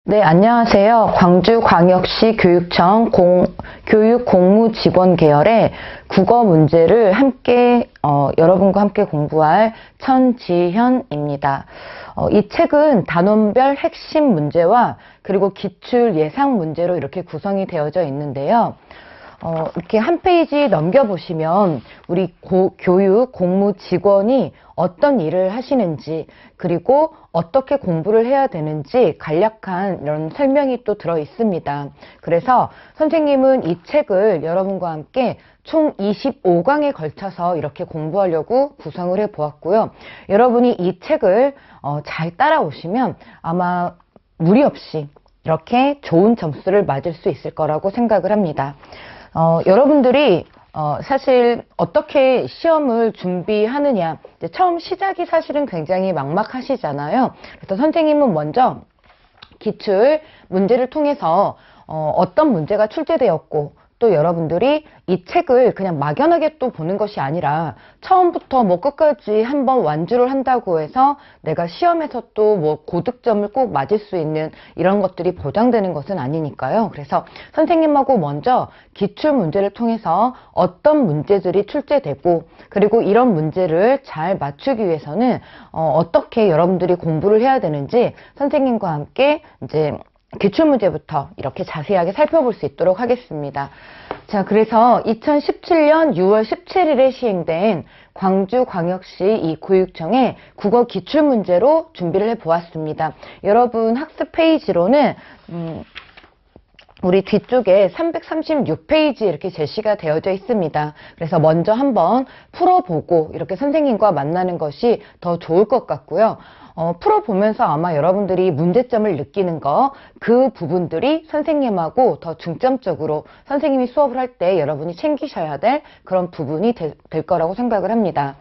네, 안녕하세요. 광주광역시 교육청 교육공무직원 계열의 국어 문제를 여러분과 함께 공부할 천지현입니다. 이 책은 단원별 핵심 문제와 그리고 기출 예상 문제로 이렇게 구성이 되어져 있는데요. 이렇게 한 페이지 넘겨보시면 우리 교육 공무 직원이 어떤 일을 하시는지, 그리고 어떻게 공부를 해야 되는지 간략한 이런 설명이 또 들어 있습니다. 그래서 선생님은 이 책을 여러분과 함께 총 25강에 걸쳐서 이렇게 공부하려고 구성을 해 보았고요. 여러분이 이 책을 잘 따라오시면 아마 무리 없이 이렇게 좋은 점수를 맞을 수 있을 거라고 생각을 합니다. 여러분들이 사실 어떻게 시험을 준비하느냐, 이제 처음 시작이 사실은 굉장히 막막하시잖아요. 그래서 선생님은 먼저 기출 문제를 통해서 어떤 문제가 출제되었고, 또 여러분들이 이 책을 그냥 막연하게 또 보는 것이 아니라 처음부터 뭐 끝까지 한번 완주를 한다고 해서 내가 시험에서 또 뭐 고득점을 꼭 맞을 수 있는 이런 것들이 보장되는 것은 아니니까요. 그래서 선생님하고 먼저 기출 문제를 통해서 어떤 문제들이 출제되고, 그리고 이런 문제를 잘 맞추기 위해서는 어떻게 여러분들이 공부를 해야 되는지 선생님과 함께 이제 기출문제부터 이렇게 자세하게 살펴볼 수 있도록 하겠습니다. 자, 그래서 2017년 6월 17일에 시행된 광주광역시 이 교육청의 국어 기출문제로 준비를 해보았습니다. 여러분 학습 페이지로는 우리 뒤쪽에 336페이지 이렇게 제시가 되어져 있습니다. 그래서 먼저 한번 풀어보고 이렇게 선생님과 만나는 것이 더 좋을 것 같고요. 풀어보면서 아마 여러분들이 문제점을 느끼는 그 부분들이 선생님하고 더 중점적으로 선생님이 수업을 할 때 여러분이 챙기셔야 될 그런 부분이 될 거라고 생각을 합니다.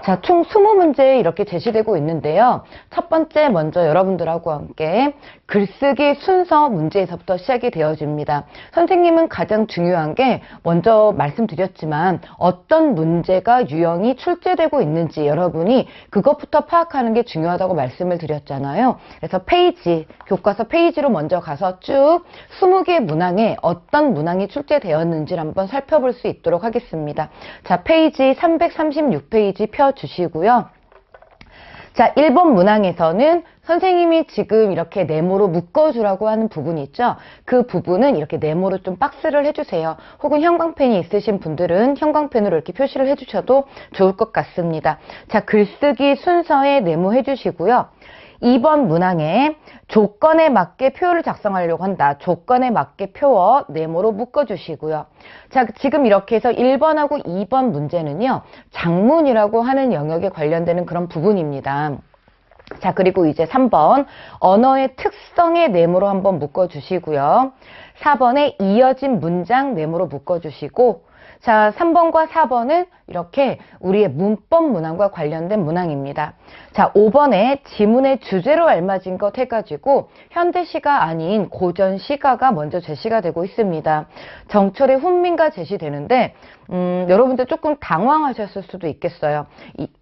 자, 총 20문제 이렇게 제시되고 있는데요. 첫 번째 먼저 여러분들하고 함께 글쓰기 순서 문제에서부터 시작이 되어집니다. 선생님은 가장 중요한 게 먼저 말씀드렸지만 어떤 문제가 유형이 출제되고 있는지 여러분이 그것부터 파악하는 게 중요하다고 말씀을 드렸잖아요. 그래서 교과서 페이지로 먼저 가서 쭉 20개 문항에 어떤 문항이 출제되었는지를 한번 살펴볼 수 있도록 하겠습니다. 자, 페이지 336페이지 펴주시고요. 자, 1번 문항에서는 선생님이 지금 이렇게 네모로 묶어주라고 하는 부분이 있죠. 그 부분은 이렇게 네모로 좀 박스를 해주세요. 혹은 형광펜이 있으신 분들은 형광펜으로 이렇게 표시를 해주셔도 좋을 것 같습니다. 자, 글쓰기 순서에 네모 해주시고요. 2번 문항에 조건에 맞게 표를 작성하려고 한다. 조건에 맞게 표어 네모로 묶어주시고요. 자, 지금 이렇게 해서 1번하고 2번 문제는요, 작문이라고 하는 영역에 관련되는 그런 부분입니다. 자, 그리고 이제 3번 언어의 특성의 네모로 한번 묶어주시고요. 4번에 이어진 문장 네모로 묶어주시고, 자, 3번과 4번은 이렇게 우리의 문법 문항과 관련된 문항입니다. 자, 5번에 지문의 주제로 알맞은 것 해가지고 현대시가 아닌 고전시가가 먼저 제시가 되고 있습니다. 정철의 훈민가 제시되는데 여러분들 조금 당황하셨을 수도 있겠어요.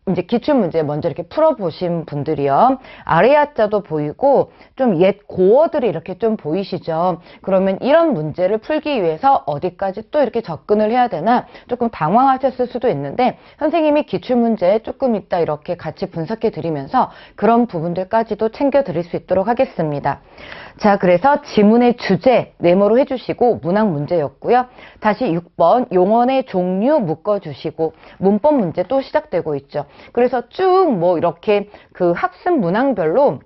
이제 기출문제 먼저 이렇게 풀어보신 분들이요. 아래 하자도 보이고 좀 옛 고어들이 이렇게 좀 보이시죠? 그러면 이런 문제를 풀기 위해서 어디까지 또 이렇게 접근을 해야 되나 조금 당황하셨을 수도 있는데, 선생님이 기출문제 조금 이따 이렇게 같이 분석해 드리면서 그런 부분들까지도 챙겨 드릴 수 있도록 하겠습니다. 자, 그래서 지문의 주제 네모로 해주시고 문항 문제였고요. 다시 6번 용언의 종류 묶어주시고 문법 문제 또 시작되고 있죠. 그래서 쭉 뭐 이렇게 그 학습 문항별로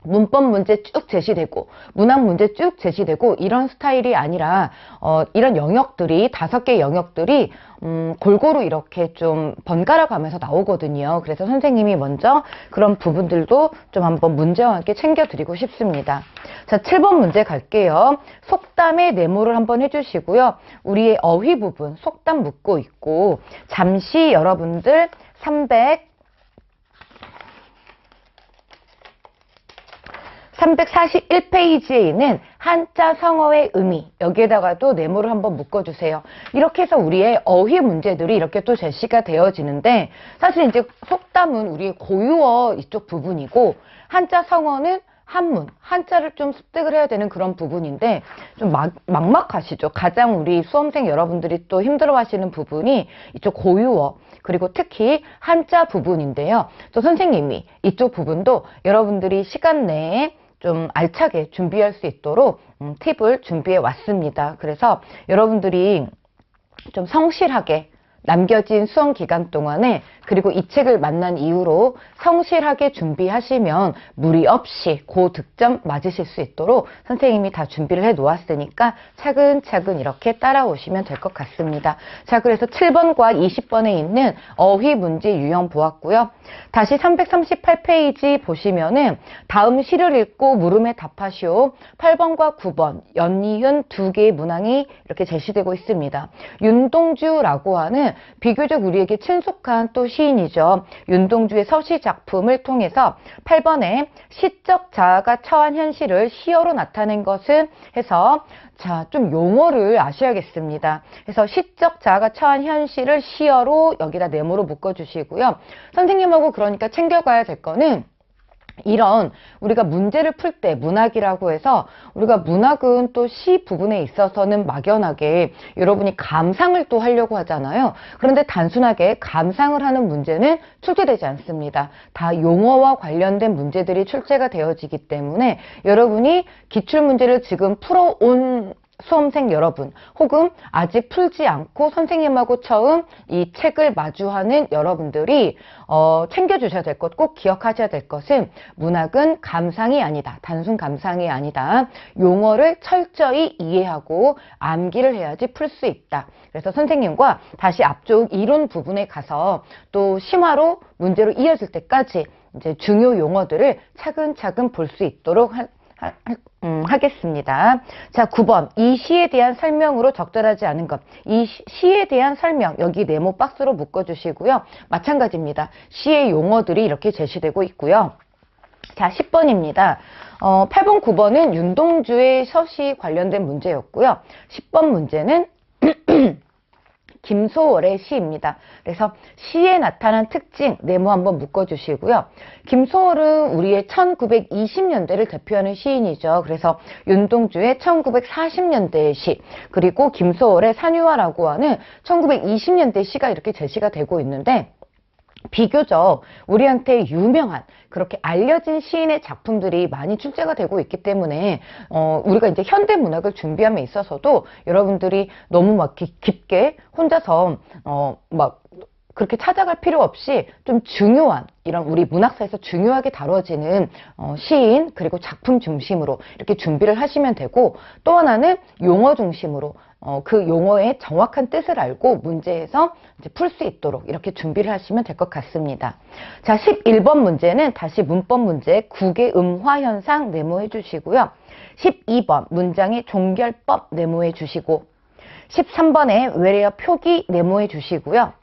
문법 문제 쭉 제시되고 문항 문제 쭉 제시되고 이런 스타일이 아니라 이런 영역들이 5개 영역들이 골고루 이렇게 좀 번갈아 가면서 나오거든요. 그래서 선생님이 먼저 그런 부분들도 좀 한번 문제와 함께 챙겨드리고 싶습니다. 자, 7번 문제 갈게요. 속담의 네모를 한번 해주시고요. 우리의 어휘 부분 속담 묻고 있고, 잠시 여러분들 341페이지에 있는 한자 성어의 의미, 여기에다가도 네모를 한번 묶어주세요. 이렇게 해서 우리의 어휘 문제들이 이렇게 또 제시가 되어지는데, 사실 이제 속담은 우리의 고유어 이쪽 부분이고, 한자 성어는 한문, 한자를 좀 습득을 해야 되는 그런 부분인데 좀 막막하시죠. 가장 우리 수험생 여러분들이 또 힘들어 하시는 부분이 이쪽 고유어, 그리고 특히 한자 부분인데요. 또 선생님이 이쪽 부분도 여러분들이 시간 내에 좀 알차게 준비할 수 있도록 팁을 준비해 왔습니다. 그래서 여러분들이 좀 성실하게 남겨진 수험 기간 동안에, 그리고 이 책을 만난 이후로 성실하게 준비하시면 무리 없이 고득점 맞으실 수 있도록 선생님이 다 준비를 해 놓았으니까 차근차근 이렇게 따라오시면 될 것 같습니다. 자, 그래서 7번과 20번에 있는 어휘 문제 유형 보았고요. 다시 338페이지 보시면은 다음 시를 읽고 물음에 답하시오. 8번과 9번 연이은 두 개의 문항이 이렇게 제시되고 있습니다. 윤동주라고 하는 비교적 우리에게 친숙한 또 시인이죠. 윤동주의 서시 작품을 통해서 8번에 시적 자아가 처한 현실을 시어로 나타낸 것은 해서, 자, 좀 용어를 아셔야겠습니다. 그래서 시적 자아가 처한 현실을 시어로 여기다 네모로 묶어주시고요. 선생님하고 그러니까 챙겨가야 될 거는 이런 우리가 문제를 풀 때 문학이라고 해서 우리가 문학은 또 시 부분에 있어서는 막연하게 여러분이 감상을 또 하려고 하잖아요. 그런데 단순하게 감상을 하는 문제는 출제되지 않습니다. 다 용어와 관련된 문제들이 출제가 되어지기 때문에 여러분이 기출문제를 지금 풀어온 수험생 여러분, 혹은 아직 풀지 않고 선생님하고 처음 이 책을 마주하는 여러분들이 챙겨주셔야 될 것, 꼭 기억하셔야 될 것은 문학은 감상이 아니다. 단순 감상이 아니다. 용어를 철저히 이해하고 암기를 해야지 풀 수 있다. 그래서 선생님과 다시 앞쪽 이론 부분에 가서 또 심화로 문제로 이어질 때까지 이제 중요 용어들을 차근차근 볼 수 있도록 하겠습니다. 자, 9번. 이 시에 대한 설명으로 적절하지 않은 것. 이 시에 대한 설명, 여기 네모 박스로 묶어주시고요. 마찬가지입니다. 시의 용어들이 이렇게 제시되고 있고요. 자, 10번입니다. 8번, 9번은 윤동주의 서시 관련된 문제였고요. 10번 문제는 김소월의 시입니다. 그래서 시에 나타난 특징 네모 한번 묶어주시고요. 김소월은 우리의 1920년대를 대표하는 시인이죠. 그래서 윤동주의 1940년대의 시, 그리고 김소월의 산유화라고 하는 1920년대 시가 이렇게 제시가 되고 있는데, 비교적 우리한테 유명한 그렇게 알려진 시인의 작품들이 많이 출제가 되고 있기 때문에 우리가 이제 현대 문학을 준비함에 있어서도 여러분들이 너무 막 깊게 혼자서 막 그렇게 찾아갈 필요 없이 좀 중요한, 이런 우리 문학사에서 중요하게 다뤄지는 시인, 그리고 작품 중심으로 이렇게 준비를 하시면 되고, 또 하나는 용어 중심으로 그 용어의 정확한 뜻을 알고 문제에서 풀 수 있도록 이렇게 준비를 하시면 될 것 같습니다. 자, 11번 문제는 다시 문법 문제 국의 음화 현상 네모해 주시고요. 12번 문장의 종결법 네모해 주시고, 13번에 외래어 표기 네모해 주시고요.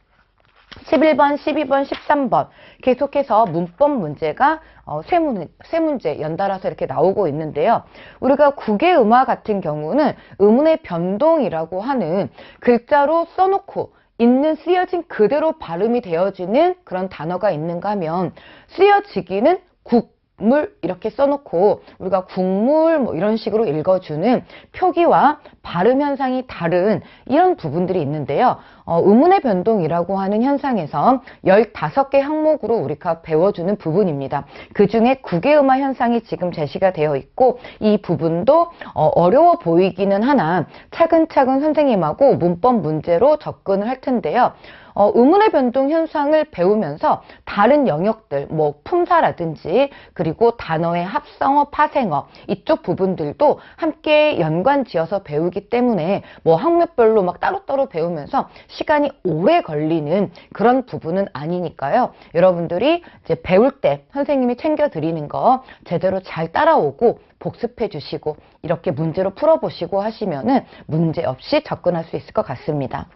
11번, 12번, 13번 계속해서 문법 문제가 세 문제 연달아서 이렇게 나오고 있는데요. 우리가 국의 음화 같은 경우는 의문의 변동이라고 하는 글자로 써놓고 있는, 쓰여진 그대로 발음이 되어지는 그런 단어가 있는가 하면, 쓰여지기는 국물 이렇게 써놓고 우리가 국물 뭐 이런 식으로 읽어주는 표기와 발음 현상이 다른 이런 부분들이 있는데요. 의문의 변동이라고 하는 현상에서 15개 항목으로 우리가 배워주는 부분입니다. 그 중에 국의 음화 현상이 지금 제시가 되어 있고, 이 부분도 어려워 보이기는 하나 차근차근 선생님하고 문법 문제로 접근을 할 텐데요. 의문의 변동 현상을 배우면서 다른 영역들, 뭐 품사라든지 그리고 단어의 합성어, 파생어 이쪽 부분들도 함께 연관지어서 배우기 때문에 뭐 학목별로 막 따로따로 배우면서 시간이 오래 걸리는 그런 부분은 아니니까요. 여러분들이 이제 배울 때 선생님이 챙겨드리는 거 제대로 잘 따라오고 복습해 주시고 이렇게 문제로 풀어보시고 하시면은 문제 없이 접근할 수 있을 것 같습니다.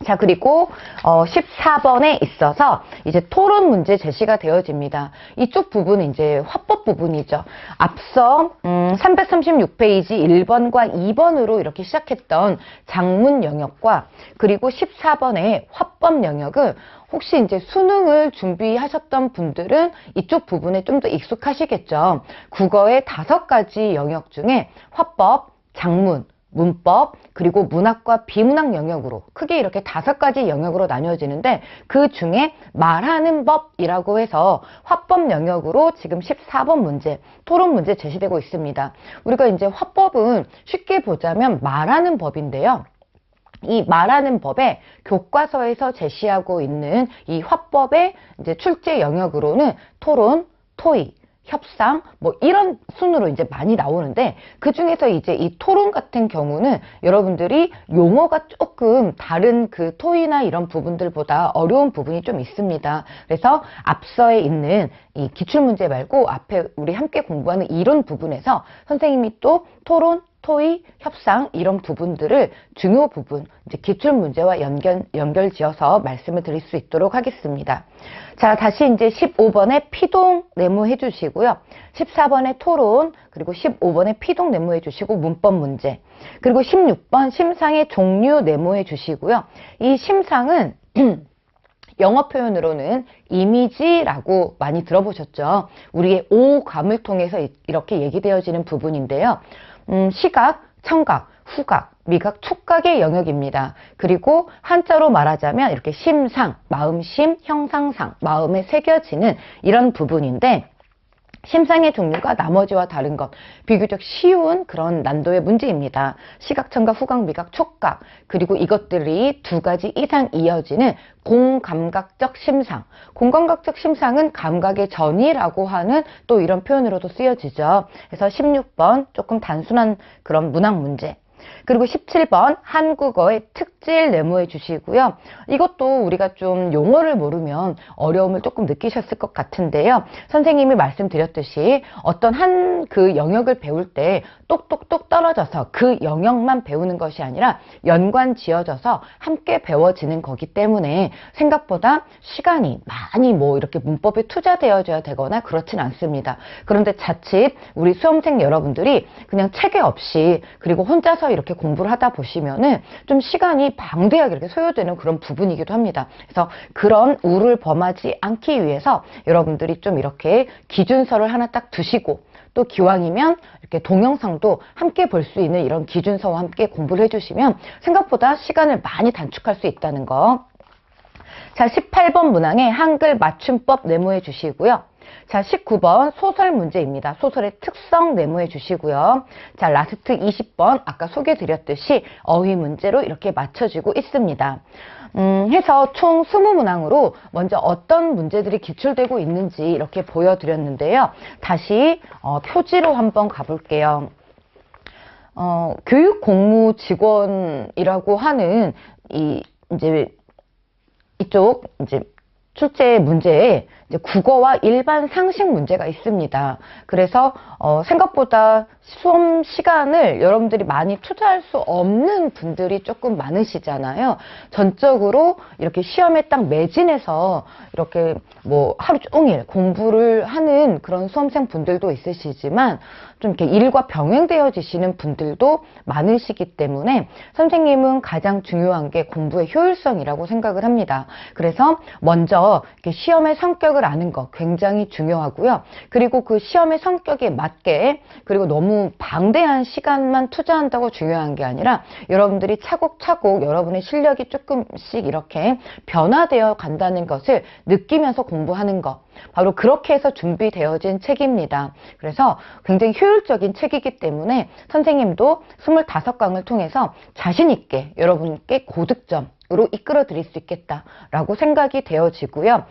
자, 그리고 14번에 있어서 이제 토론 문제 제시가 되어집니다. 이쪽 부분은 이제 화법 부분이죠. 앞서 336페이지 1번과 2번으로 이렇게 시작했던 작문 영역과 그리고 14번의 화법 영역은 혹시 이제 수능을 준비하셨던 분들은 이쪽 부분에 좀 더 익숙하시겠죠. 국어의 5가지 영역 중에 화법, 작문, 문법, 그리고 문학과 비문학 영역으로 크게 이렇게 5가지 영역으로 나뉘어지는데 그 중에 말하는 법이라고 해서 화법 영역으로 지금 14번 문제, 토론 문제 제시되고 있습니다. 우리가 이제 화법은 쉽게 보자면 말하는 법인데요. 이 말하는 법에 교과서에서 제시하고 있는 이 화법의 이제 출제 영역으로는 토론, 토의, 협상 뭐 이런 순으로 이제 많이 나오는데 그 중에서 이제 이 토론 같은 경우는 여러분들이 용어가 조금 다른 그 토의나 이런 부분들보다 어려운 부분이 좀 있습니다. 그래서 앞서에 있는 이 기출문제 말고 앞에 우리 함께 공부하는 이론 부분에서 선생님이 또 토론, 토의, 협상 이런 부분들을 중요 부분, 이제 기출문제와 연결 지어서 말씀을 드릴 수 있도록 하겠습니다. 자, 다시 이제 15번에 피동 네모해 주시고요. 14번에 토론, 그리고 15번에 피동 네모해 주시고 문법 문제. 그리고 16번 심상의 종류 네모해 주시고요. 이 심상은 영어 표현으로는 이미지라고 많이 들어보셨죠. 우리의 오감을 통해서 이렇게 얘기되어지는 부분인데요. 시각, 청각, 후각, 미각, 촉각의 영역입니다. 그리고 한자로 말하자면 이렇게 심상, 마음심, 형상상, 마음에 새겨지는 이런 부분인데 심상의 종류가 나머지와 다른 것, 비교적 쉬운 그런 난도의 문제입니다. 시각, 청각, 후각, 미각, 촉각, 그리고 이것들이 2가지 이상 이어지는 공감각적 심상. 공감각적 심상은 감각의 전이라고 하는 또 이런 표현으로도 쓰여지죠. 그래서 16번 조금 단순한 그런 문학 문제. 그리고 17번 한국어의 특질 네모해 주시고요. 이것도 우리가 좀 용어를 모르면 어려움을 조금 느끼셨을 것 같은데요. 선생님이 말씀드렸듯이 어떤 한 그 영역을 배울 때 똑똑똑 떨어져서 그 영역만 배우는 것이 아니라 연관 지어져서 함께 배워지는 거기 때문에 생각보다 시간이 많이 뭐 이렇게 문법에 투자되어져야 되거나 그렇진 않습니다. 그런데 자칫 우리 수험생 여러분들이 그냥 체계 없이 그리고 혼자서 이렇게 공부를 하다 보시면은 좀 시간이 방대하게 이렇게 소요되는 그런 부분이기도 합니다. 그래서 그런 우를 범하지 않기 위해서 여러분들이 좀 이렇게 기준서를 하나 딱 두시고 또 기왕이면 이렇게 동영상도 함께 볼 수 있는 이런 기준서와 함께 공부를 해주시면 생각보다 시간을 많이 단축할 수 있다는 거. 자, 18번 문항에 한글 맞춤법 네모해 주시고요. 자, 19번 소설 문제입니다. 소설의 특성 네모해 주시고요. 자, 라스트 20번 아까 소개드렸듯이 어휘 문제로 이렇게 맞춰지고 있습니다. 해서 총 20문항으로 먼저 어떤 문제들이 기출되고 있는지 이렇게 보여드렸는데요. 다시 표지로 한번 가볼게요. 교육 공무 직원이라고 하는 이쪽 출제 문제에 이제 국어와 일반 상식 문제가 있습니다. 그래서 생각보다 수험 시간을 여러분들이 많이 투자할 수 없는 분들이 조금 많으시잖아요. 전적으로 이렇게 시험에 딱 매진해서 이렇게 뭐 하루 종일 공부를 하는 그런 수험생 분들도 있으시지만 좀 이렇게 일과 병행되어지시는 분들도 많으시기 때문에 선생님은 가장 중요한 게 공부의 효율성이라고 생각을 합니다. 그래서 먼저 이렇게 시험의 성격을 아는 거 굉장히 중요하고요. 그리고 그 시험의 성격에 맞게 그리고 너무 방대한 시간만 투자한다고 중요한 게 아니라 여러분들이 차곡차곡 여러분의 실력이 조금씩 이렇게 변화되어 간다는 것을 느끼면서 공부하는 것. 바로 그렇게 해서 준비되어진 책입니다. 그래서 굉장히 효율적인 책이기 때문에 선생님도 25강을 통해서 자신 있게 여러분께 고득점으로 이끌어 드릴 수 있겠다라고 생각이 되어지고요.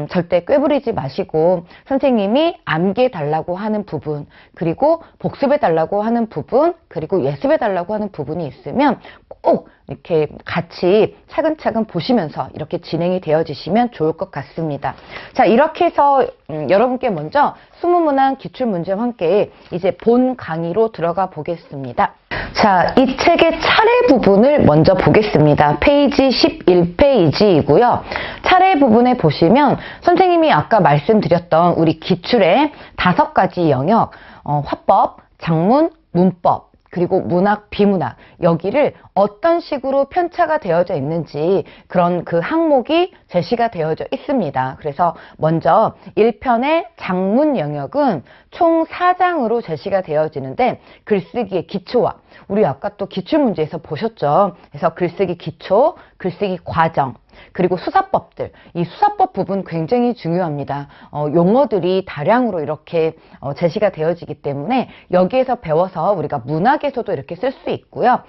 절대 꾀부리지 마시고 선생님이 암기해 달라고 하는 부분, 그리고 복습해 달라고 하는 부분, 그리고 예습해 달라고 하는 부분이 있으면 꼭 이렇게 같이 차근차근 보시면서 이렇게 진행이 되어지시면 좋을 것 같습니다. 자, 이렇게 해서 여러분께 먼저 20문항 기출문제와 함께 이제 본 강의로 들어가 보겠습니다. 자, 이 책의 차례 부분을 먼저 보겠습니다. 페이지 11페이지이고요. 차례 부분에 보시면 선생님이 아까 말씀드렸던 우리 기출의 5가지 영역, 화법, 작문, 문법, 그리고 문학, 비문학, 여기를 어떤 식으로 편차가 되어져 있는지 그런 그 항목이 제시가 되어져 있습니다. 그래서 먼저 1편의 작문 영역은 총 4장으로 제시가 되어지는데 글쓰기의 기초와 우리 아까 또 기출문제에서 보셨죠. 그래서 글쓰기 기초, 글쓰기 과정, 그리고 수사법들, 이 수사법 부분 굉장히 중요합니다. 용어들이 다량으로 이렇게 제시가 되어지기 때문에 여기에서 배워서 우리가 문학에서도 이렇게 쓸 수 있고요.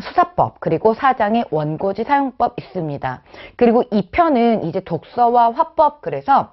수사법, 그리고 4장의 원고지 사용법 있습니다. 그리고 2편은 이제 독서와 화법, 그래서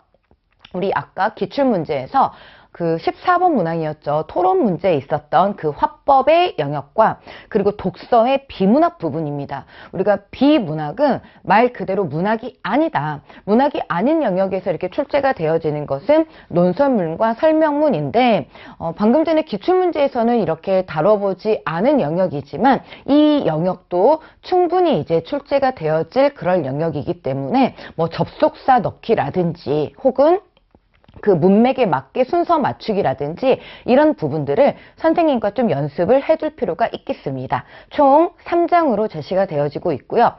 우리 아까 기출문제에서 그 14번 문항이었죠. 토론 문제에 있었던 그 화법의 영역과 그리고 독서의 비문학 부분입니다. 우리가 비문학은 말 그대로 문학이 아니다. 문학이 아닌 영역에서 이렇게 출제가 되어지는 것은 논설문과 설명문인데 방금 전에 기출문제에서는 이렇게 다뤄보지 않은 영역이지만 이 영역도 충분히 이제 출제가 되어질 그럴 영역이기 때문에 뭐 접속사 넣기라든지 혹은 그 문맥에 맞게 순서 맞추기라든지 이런 부분들을 선생님과 좀 연습을 해줄 필요가 있겠습니다. 총 3장으로 제시가 되어지고 있고요.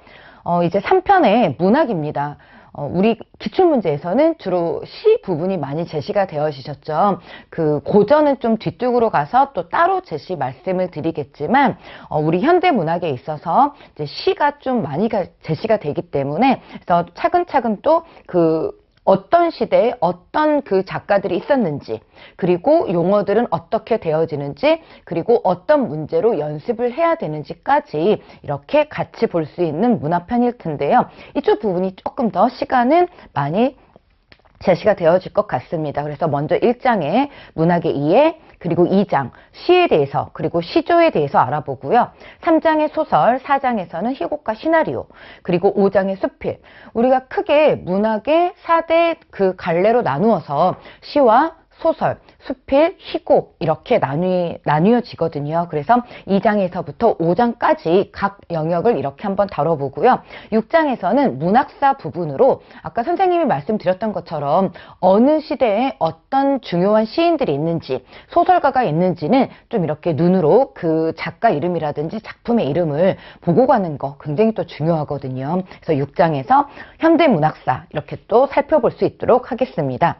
이제 3편의 문학입니다. 우리 기출문제에서는 주로 시 부분이 많이 제시가 되어지셨죠. 그 고전은 좀 뒷쪽으로 가서 또 따로 제시 말씀을 드리겠지만 우리 현대문학에 있어서 이제 시가 좀 많이 제시가 되기 때문에 그래서 차근차근 또 그 어떤 시대에 어떤 그 작가들이 있었는지 그리고 용어들은 어떻게 되어지는지 그리고 어떤 문제로 연습을 해야 되는지까지 이렇게 같이 볼 수 있는 문화편일 텐데요. 이쪽 부분이 조금 더 시간은 많이 제시가 되어질 것 같습니다. 그래서 먼저 1장에 문학의 이해, 그리고 2장 시에 대해서 그리고 시조에 대해서 알아보고요. 3장의 소설, 4장에서는 희곡과 시나리오, 그리고 5장의 수필. 우리가 크게 문학의 4대 그 갈래로 나누어서 시와 소설, 수필, 희곡 이렇게 나뉘어지거든요. 그래서 2장에서부터 5장까지 각 영역을 이렇게 한번 다뤄보고요. 6장에서는 문학사 부분으로 아까 선생님이 말씀드렸던 것처럼 어느 시대에 어떤 중요한 시인들이 있는지 소설가가 있는지는 좀 이렇게 눈으로 그 작가 이름이라든지 작품의 이름을 보고 가는 거 굉장히 또 중요하거든요. 그래서 6장에서 현대문학사 이렇게 또 살펴볼 수 있도록 하겠습니다.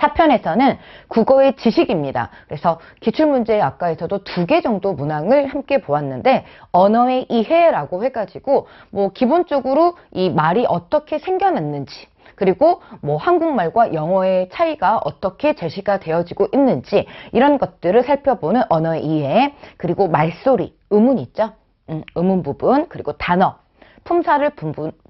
4편에서는 국어의 지식입니다. 그래서 기출문제 아까에서도 2개 정도 문항을 함께 보았는데 언어의 이해라고 해가지고 뭐 기본적으로 이 말이 어떻게 생겨났는지 그리고 뭐 한국말과 영어의 차이가 어떻게 제시가 되어지고 있는지 이런 것들을 살펴보는 언어의 이해 그리고 말소리, 음운 있죠? 음운 부분 그리고 단어 품사를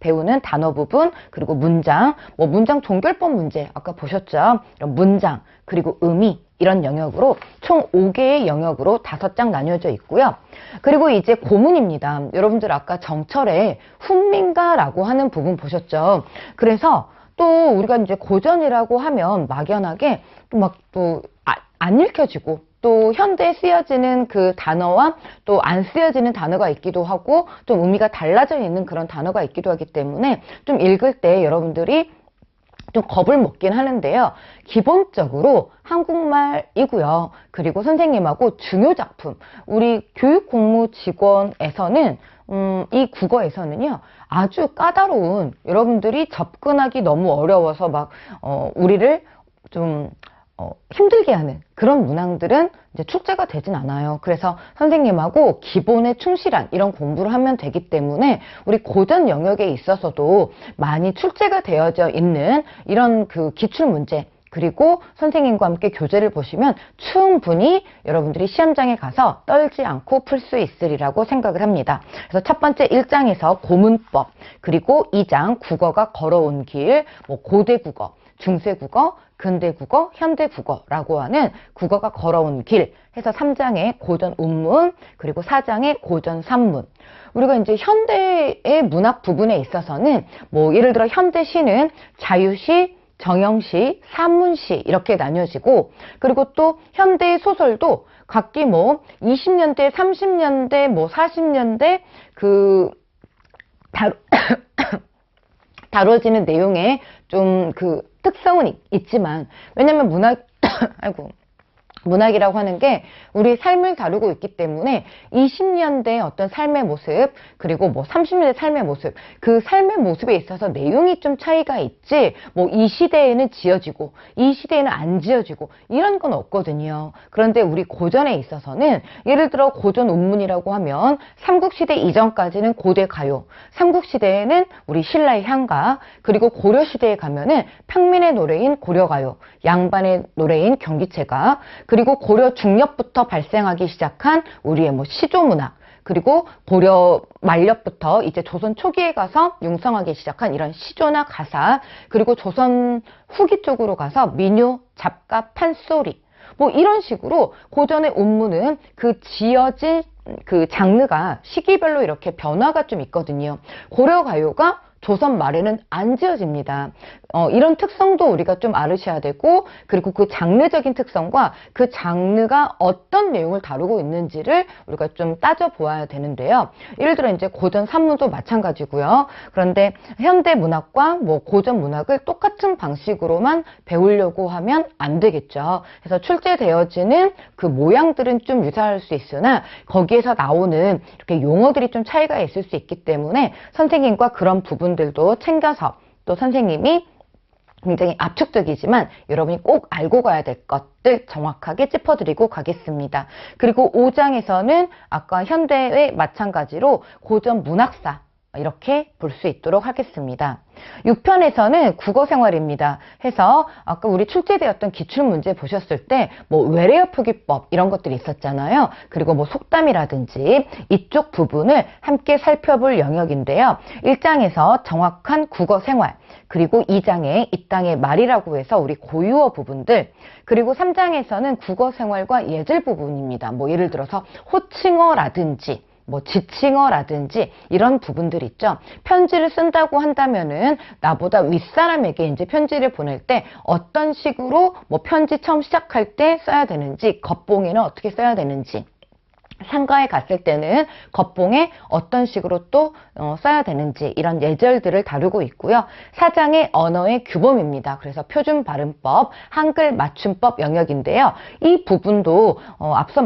배우는 단어 부분 그리고 문장, 뭐 문장 종결법 문제 아까 보셨죠? 이런 문장 그리고 의미 이런 영역으로 총 5개의 영역으로 5장 나뉘어져 있고요. 그리고 이제 고문입니다. 여러분들 아까 정철의 훈민가라고 하는 부분 보셨죠? 그래서 또 우리가 이제 고전이라고 하면 막연하게 막 또 안 읽혀지고 또 현대에 쓰여지는 그 단어와 또 안 쓰여지는 단어가 있기도 하고 좀 의미가 달라져 있는 그런 단어가 있기도 하기 때문에 좀 읽을 때 여러분들이 좀 겁을 먹긴 하는데요. 기본적으로 한국말이고요. 그리고 선생님하고 중요 작품, 우리 교육공무직원에서는 이 국어에서는요. 아주 까다로운 여러분들이 접근하기 너무 어려워서 막 우리를 좀 힘들게 하는 그런 문항들은 이제 출제가 되진 않아요. 그래서 선생님하고 기본에 충실한 이런 공부를 하면 되기 때문에 우리 고전 영역에 있어서도 많이 출제가 되어져 있는 이런 그 기출문제 그리고 선생님과 함께 교재를 보시면 충분히 여러분들이 시험장에 가서 떨지 않고 풀 수 있으리라고 생각을 합니다. 그래서 첫 번째 1장에서 고문법 그리고 2장 국어가 걸어온 길, 뭐 고대국어, 중세국어, 근대국어, 현대국어라고 하는 국어가 걸어온 길 해서 3장의 고전 운문 그리고 4장의 고전 산문. 우리가 이제 현대의 문학 부분에 있어서는 뭐 예를 들어 현대시는 자유시, 정형시, 산문시 이렇게 나뉘어지고 그리고 또 현대의 소설도 각기 뭐 20년대, 30년대, 뭐 40년대 다뤄지는 내용에 좀 그 특성은 있지만, 왜냐면 아이고. 문학이라고 하는 게 우리 삶을 다루고 있기 때문에 20년대의 어떤 삶의 모습, 그리고 뭐 30년대 삶의 모습, 그 삶의 모습에 있어서 내용이 좀 차이가 있지, 뭐 이 시대에는 지어지고 이 시대에는 안 지어지고 이런 건 없거든요. 그런데 우리 고전에 있어서는 예를 들어 고전 운문이라고 하면 삼국시대 이전까지는 고대 가요, 삼국시대에는 우리 신라의 향가, 그리고 고려시대에 가면은 평민의 노래인 고려가요, 양반의 노래인 경기체가, 그리고 고려 중엽부터 발생하기 시작한 우리의 뭐 시조문학, 그리고 고려 말렵부터 이제 조선 초기에 가서 융성하기 시작한 이런 시조나 가사, 그리고 조선 후기 쪽으로 가서 민요, 잡가, 판소리, 뭐 이런 식으로 고전의 운문은 그 지어진 그 장르가 시기별로 이렇게 변화가 좀 있거든요. 고려가요가 조선 말에는 안 지어집니다. 이런 특성도 우리가 좀 알으셔야 되고, 그리고 그 장르적인 특성과 그 장르가 어떤 내용을 다루고 있는지를 우리가 좀 따져보아야 되는데요. 예를 들어 이제 고전 산문도 마찬가지고요. 그런데 현대 문학과 뭐 고전 문학을 똑같은 방식으로만 배우려고 하면 안 되겠죠. 그래서 출제되어지는 그 모양들은 좀 유사할 수 있으나 거기에서 나오는 이렇게 용어들이 좀 차이가 있을 수 있기 때문에 선생님과 그런 부분들도 챙겨서, 또 선생님이 굉장히 압축적이지만 여러분이 꼭 알고 가야 될 것들 정확하게 짚어드리고 가겠습니다. 그리고 5장에서는 아까 현대의 마찬가지로 고전 문학사 이렇게 볼 수 있도록 하겠습니다. 6편에서는 국어생활입니다. 해서 아까 우리 출제되었던 기출문제 보셨을 때 뭐 외래어 표기법 이런 것들이 있었잖아요. 그리고 뭐 속담이라든지 이쪽 부분을 함께 살펴볼 영역인데요. 1장에서 정확한 국어생활, 그리고 2장에 이 땅의 말이라고 해서 우리 고유어 부분들, 그리고 3장에서는 국어생활과 예절 부분입니다. 뭐 예를 들어서 호칭어라든지 뭐 지칭어라든지 이런 부분들 있죠. 편지를 쓴다고 한다면은 나보다 윗사람에게 이제 편지를 보낼 때 어떤 식으로 뭐 편지 처음 시작할 때 써야 되는지, 겉봉에는 어떻게 써야 되는지, 상가에 갔을 때는 겉봉에 어떤 식으로 또 써야 되는지 이런 예절들을 다루고 있고요. 4장의 언어의 규범입니다. 그래서 표준 발음법, 한글 맞춤법 영역인데요. 이 부분도 앞서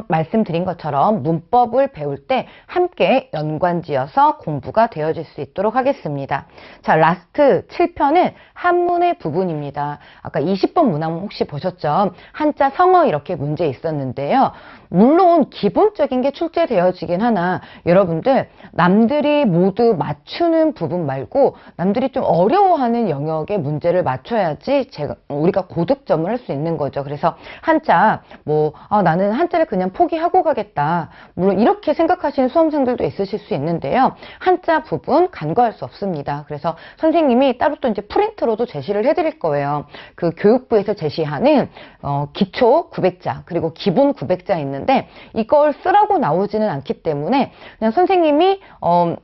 말씀드린 것처럼 문법을 배울 때 함께 연관지어서 공부가 되어질 수 있도록 하겠습니다. 자, 라스트 7편은 한문의 부분입니다. 아까 20번 문항 혹시 보셨죠? 한자 성어 이렇게 문제 있었는데요. 물론 기본적인 게 출제되어지긴 하나 여러분들 남들이 모두 맞추는 부분 말고 남들이 좀 어려워하는 영역의 문제를 맞춰야지 우리가 고득점을 할 수 있는 거죠. 그래서 한자 나는 한자를 그냥 포기하고 가겠다, 물론 이렇게 생각하시는 수험생들도 있으실 수 있는데요. 한자 부분 간과할 수 없습니다. 그래서 선생님이 따로 또 이제 프린트로도 제시를 해드릴 거예요. 그 교육부에서 제시하는 기초 900자 그리고 기본 900자 있는데 이걸 쓰라고 나오지는 않기 때문에 그냥 선생님이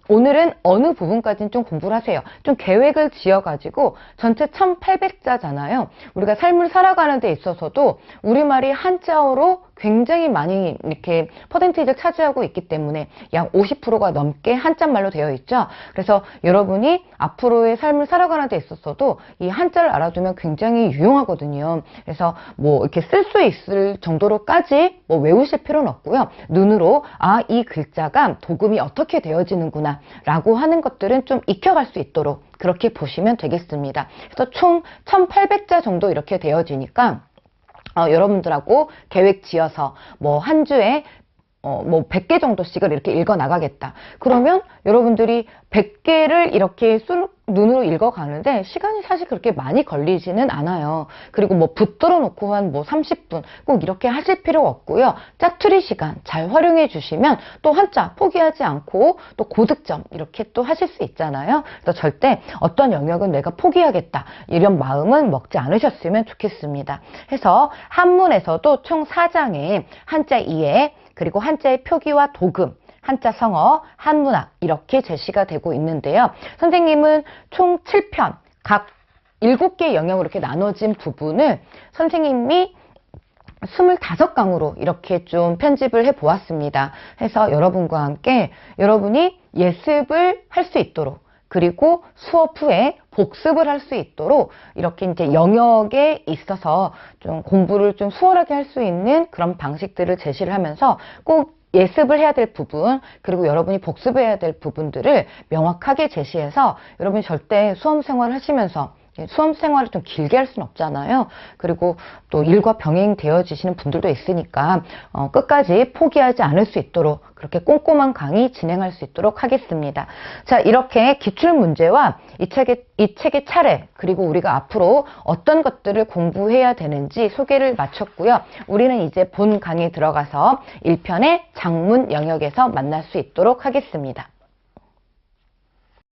오늘은 어느 부분까지는 좀 공부를 하세요. 좀 계획을 지어가지고 전체 1800자잖아요. 우리가 삶을 살아가는 데 있어서도 우리말이 한자어로 굉장히 많이 이렇게 퍼센테이지를 차지하고 있기 때문에 약 50%가 넘게 한자말로 되어 있죠. 그래서 여러분이 앞으로의 삶을 살아가는 데 있어서도 이 한자를 알아두면 굉장히 유용하거든요. 그래서 뭐 이렇게 쓸 수 있을 정도로까지 뭐 외우실 필요는 없고요. 눈으로 이 글자가 도금이 어떻게 되어지는구나 라고 하는 것들은 좀 익혀갈 수 있도록 그렇게 보시면 되겠습니다. 그래서 총 1800자 정도 이렇게 되어지니까 여러분들하고 계획 지어서 뭐 한 주에 뭐 100개 정도씩을 이렇게 읽어 나가겠다. 그러면 여러분들이 100개를 이렇게 눈으로 읽어가는데 시간이 사실 그렇게 많이 걸리지는 않아요. 그리고 뭐 붙들어 놓고 한 뭐 30분 꼭 이렇게 하실 필요 없고요. 짜투리 시간 잘 활용해 주시면 또 한자 포기하지 않고 또 고득점 이렇게 또 하실 수 있잖아요. 그래서 절대 어떤 영역은 내가 포기하겠다 이런 마음은 먹지 않으셨으면 좋겠습니다. 해서 한문에서도 총 4장에 한자 이해, 그리고 한자의 표기와 도금, 한자 성어, 한문학 이렇게 제시가 되고 있는데요. 선생님은 총 7편, 각 7개 영역으로 이렇게 나눠진 부분을 선생님이 25강으로 이렇게 좀 편집을 해 보았습니다. 해서 여러분과 함께 여러분이 예습을 할 수 있도록, 그리고 수업 후에 복습을 할 수 있도록 이렇게 이제 영역에 있어서 좀 공부를 좀 수월하게 할 수 있는 그런 방식들을 제시를 하면서 꼭 예습을 해야 될 부분, 그리고 여러분이 복습해야 될 부분들을 명확하게 제시해서 여러분이 절대 수험 생활을 하시면서 수험 생활을 좀 길게 할 수는 없잖아요. 그리고 또 일과 병행되어지시는 분들도 있으니까 끝까지 포기하지 않을 수 있도록 그렇게 꼼꼼한 강의 진행할 수 있도록 하겠습니다. 자, 이렇게 기출문제와 이 책의 차례, 그리고 우리가 앞으로 어떤 것들을 공부해야 되는지 소개를 마쳤고요. 우리는 이제 본 강의에 들어가서 1편의 작문 영역에서 만날 수 있도록 하겠습니다.